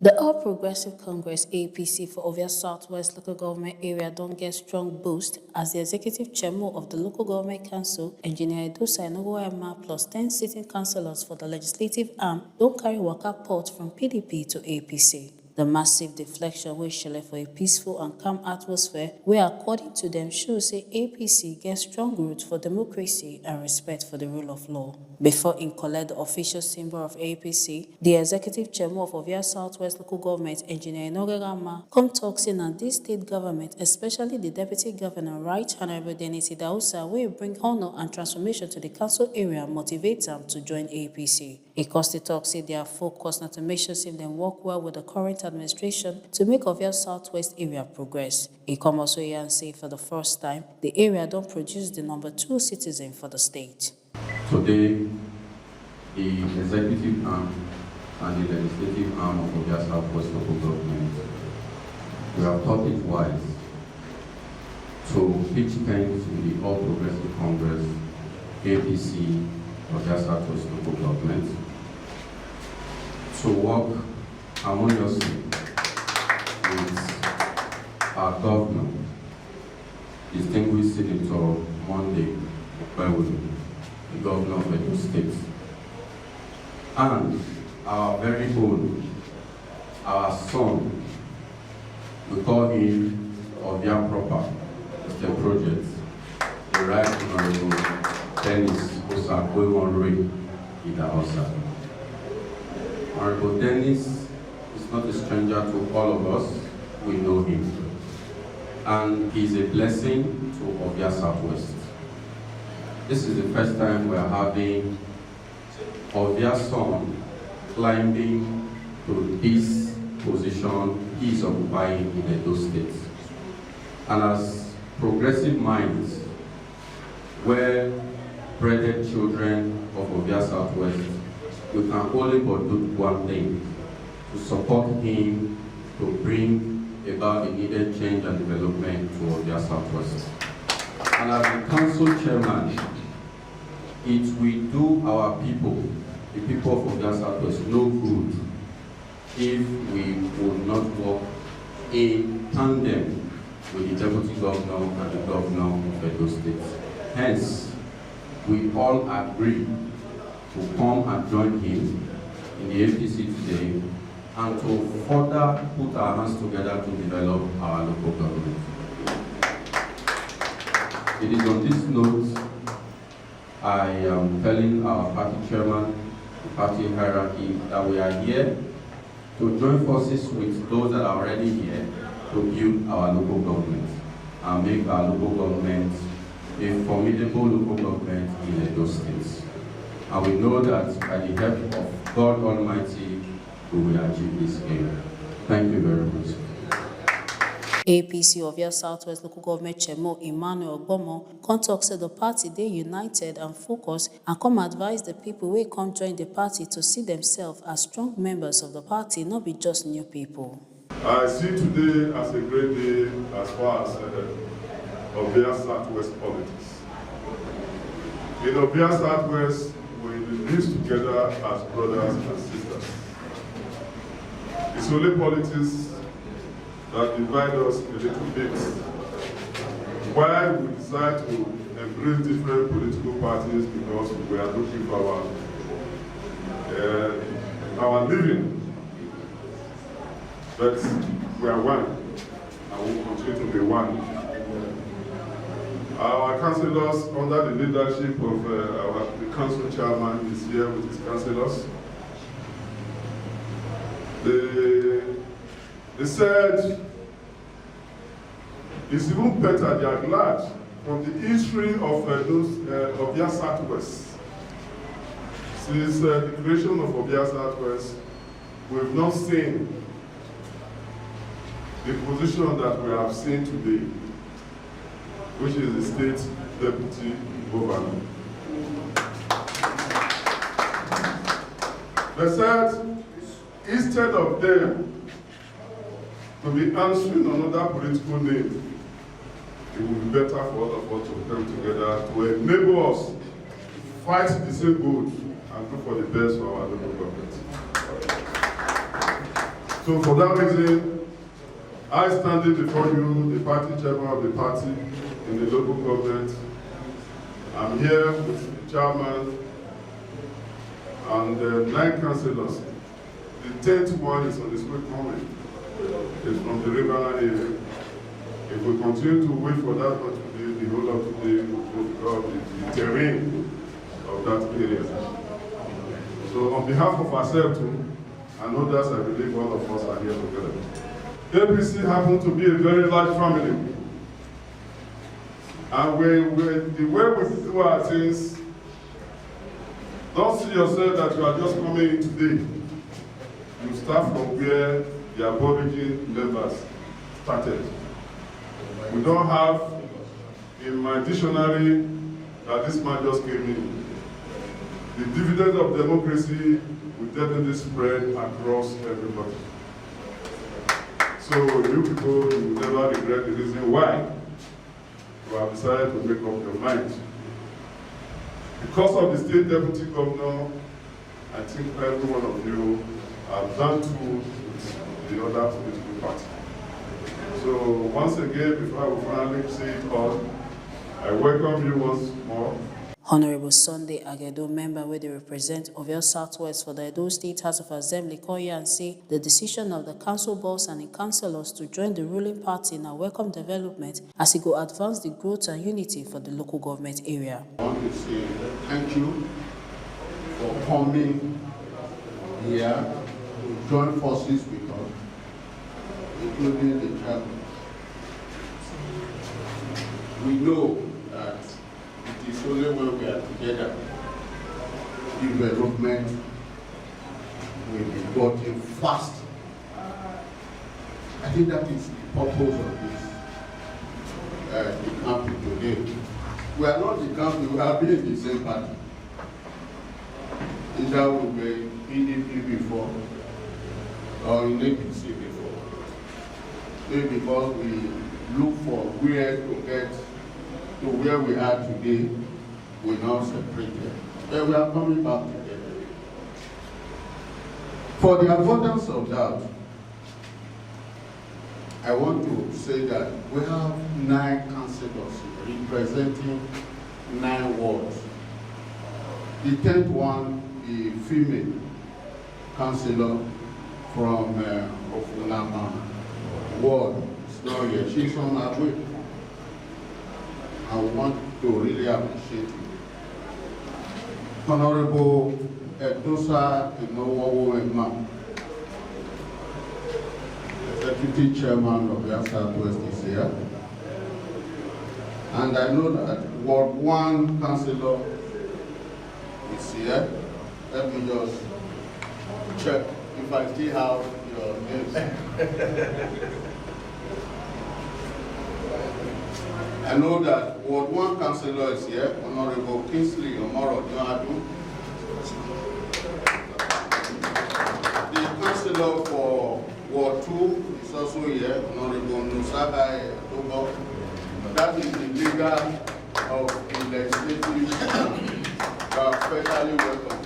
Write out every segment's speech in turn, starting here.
The All Progressive Congress APC for Ovia Southwest Local Government Area don't get strong boost as the Executive Chairmo of the Local Government Council, Engineer Edosa Enowoghomenma, plus 10 sitting councilors for the legislative arm don't carry waka pot from PDP to APC. The massive deflection wey shele for a peaceful and calm atmosphere wey according to them shows say APC get strong roots for democracy and respect for the rule of law. Before im collect the official symbol of APC, the executive chairman of Ovia Southwest Local Government, Engineer Enowoghomenma, come talk say na this state government, especially the deputy governor, Right Honorable Edosa, wey bring honor and transformation to the council area, motivate them to join APC. E still talk say their focus na to make sure say dem work well with the current administration to make Ovia Southwest area progress. E come also here and say for the first time, the area don't produce the number 2 citizen for the state. Today, the executive arm and the legislative arm of Ovia Southwest Local Government, we have thought it wise to pitch pen to the All Progressive Congress APC Ovia Southwest Local Government to work harmoniously with our governor, distinguished Senator Gov Okpebholo, the governor of Edo State, and our very own, our son, we call him Ovia proper, Mr. Project, the Right Honorable Dennis Osakwewonre Idahosa. Honorable Dennis is not a stranger to all of us. We know him, and he's a blessing to Ovia Southwest. This is the first time we are having Ovia's son climbing to this position he is occupying in Edo State. And as progressive minds, well-bred children of Ovia Southwest, we can only but do one thing: to support him to bring about the needed change and development to Ovia Southwest. And as the council chairman, it will do our people, the people of Ovia Southwest, no good if we would not work in tandem with the deputy governor and the governor of Edo State. Hence, we all agree to come and join him in the APC today and to further put our hands together to develop our local government. It is on this note I am telling our party chairman, the party hierarchy, that we are here to join forces with those that are already here to build our local government and make our local government a formidable local government in Edo State. And we know that by the help of God Almighty, we will achieve this aim. Thank you very much. APC Ovia Southwest Local Government Chairmo Emmanuel Ogbomo come talk say the party dey united and focused and come advise the people wey come join the party to see themselves as strong members of the party, not be just new people. I see today as a great day as far as Ovia Southwest politics. In Ovia Southwest, we live together as brothers and sisters. It's only politics that divide us a little bit. Why we decide to embrace different political parties, because we are looking for our living. But we are one, and we will continue to be one. Our councillors, under the leadership of the council chairman, is here with his councillors. They said it's even better, they are glad, from the history of Ovia Southwest. Since the creation of Ovia Southwest, we have not seen the position that we have seen today, which is the state deputy governor. They said, instead of them to be answering another political name, it would be better for all of us to come together to enable us to fight the same good and look for the best for our local government. So for that reason, I stand before you, the party chairman of the party in the local government. I'm here with the chairman and 9 councillors. The 10th one is on the street comment. It's from the riverine area. If we continue to wait for that one today, the whole of today will become the terrain of that area. So on behalf of ourselves too, and others, I believe all of us are here together. APC happens to be a very large family. And the way we do our things, don't see yourself that you are just coming in today. You start from where the Aborigine members started. We don't have in my dictionary that this man just came in. The dividend of democracy will definitely spread across everybody. So you people, you will never regret the reason why you have decided to make up your mind. Because of the state deputy governor, I think every one of you have done too with the other political party. So once again, before I will finally say it all, I welcome you once more. Honorable Sunday Agedo, member where they represent Ovia Southwest for the Edo State House of Assembly, call here and say the decision of the council boss and the councillors to join the ruling party in a welcome development as it go advance the growth and unity for the local government area. I want to say thank you for coming here to join forces with us, including the Chairmo. We know that it is only when we are together, development will be gotten fast. I think that is the purpose of this the campaign today. We are not the campaign, we have been in the same party. Either we were in PDP before or in APC before. Maybe because we look for where to get to where we are today, we now separated. But we are coming back together. For the avoidance of doubt, I want to say that we have 9 councillors representing 9 wards. The 10th one, the female councillor from Ogbonge ward, is not here. She's on her way. I want to really appreciate you. Honorable Edosa Enowoghomenma, Deputy Chairman of the Southwest is here. And I know that Ward 1 Councillor is here. Let me just check if I still have your names. I know that Ward 1 Councillor is here, Honorable Kingsley Omoro Dioadu. The Councillor for Ward 2 is also here, Honorable Nusabai Togo. That is the leader of the legislative especially welcome.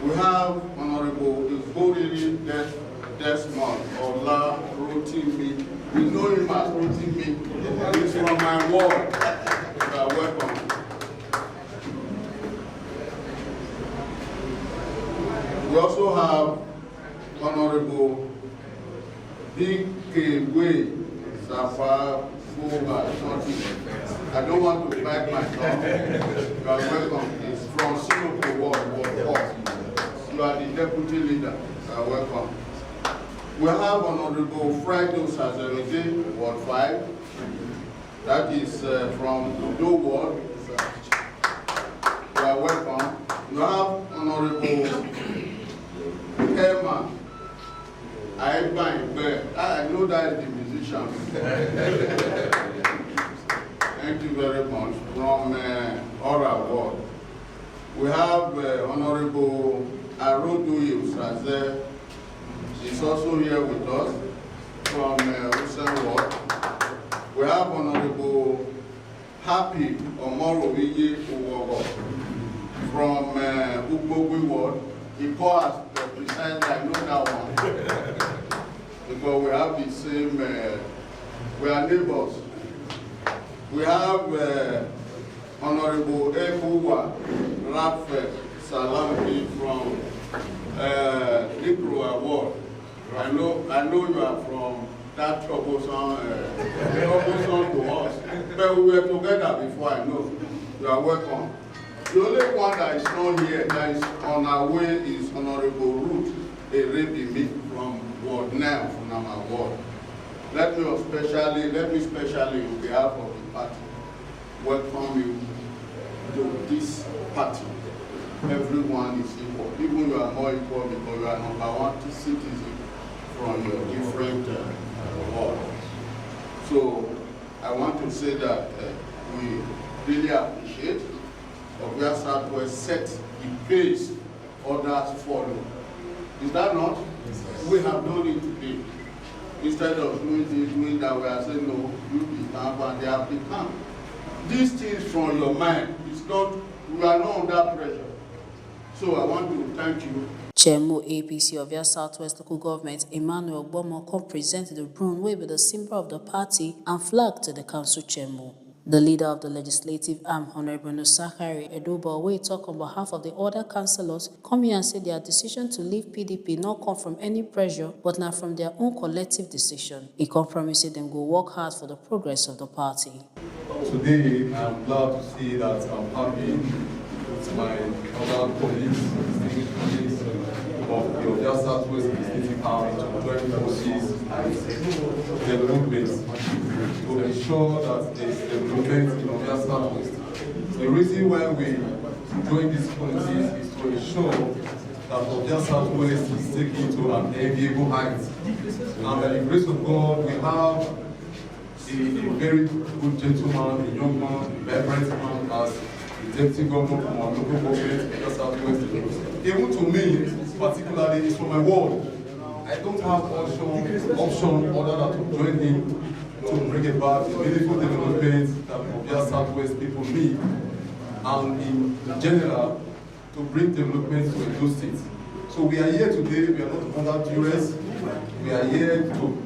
We have Honorable Igbodiri Desmond Ola Rotimi. We know him as Rotimi. He's from my ward. You are welcome. We also have Honorable D.K. Safa Fuba. I don't want to bite my tongue. You are welcome. He's from Singapore Ward 4. You are the deputy leader. You are welcome. We have Honorable Friday Sazerede, Ward 5. That is from Udo Ward. You are welcome. We have Honorable Chairmo. I know that is the musician. Thank you very much. From Ora Ward. We have Honorable Arodu Usaze. Is also here with us from Usain Ward. We have Honorable Happy Omoro Owogo from Ogbonge Ward. He called us besides I know that one. Because we have the same, we are neighbors. We have Honorable Ebuwa Radford Salami from Nikro Award. I know you are from that troublesome to us. But we were together before, I know. You are welcome. The only one that is not here, that is on our way, is Honorable Ruth Erebimi from Ward 9, from our ward. Let me especially on behalf of the party, welcome you to this party. Everyone is equal. Even you are more equal because you are #1 citizen from your different wards. So I want to say that we really appreciate Ovia Southwest set the pace others follow. Is that not? Yes. We have done it today. Instead of doing this, doing that, we are saying no, you become, and they have become. These things from your mind, it's not, we are not under pressure. So I want to thank you. Chairmo APC Ovia Southwest Local Government Emmanuel Ogbonge presented the broom way with the symbol of the party and flag to the council chairmo. The leader of the legislative arm, Honorable Nosakari Edoba, talk on behalf of the other councilors, come here and say their decision to leave PDP not come from any pressure, but now from their own collective decision. He compromised them go work hard for the progress of the party. Today, I'm glad to see that I'm happy with my other colleagues, distinguished colleagues of the Ovia Southwest Legislative Arm to join forces and development to ensure that there is development in Ovia Southwest. The reason why we join these policies is to ensure that Ovia Southwest is taken to an enviable height. And by the grace of God, we have a very good gentleman, a young man, a vibrant man as the deputy governor from our local government, Ovia Southwest. Even to me, particularly, is from my ward. I don't have option other than to join him to bring about the meaningful development that Ovia Southwest people need, and in general, to bring development to Edo State. So we are here today, we are not under duress. We are here to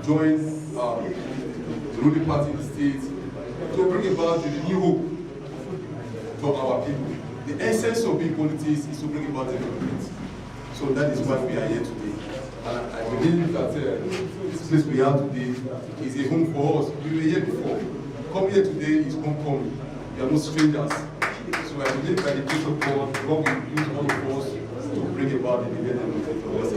join the ruling party in the state to bring about the new hope to our people. The essence of being politics is to bring about development. So that is why we are here today. And I believe that this place we are today is a home for us. We were here before. Come here today is homecoming. We are no strangers. So I believe by the grace of God, God will use all of us to bring about the development of us.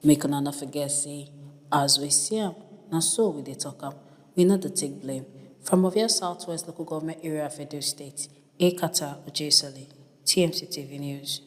Make una not forget, say, as we see him, now so we dey talk am. We not to take blame. From Ovia Southwest Local Government Area of Edo State, Ekata Ojesali, TMC TV News.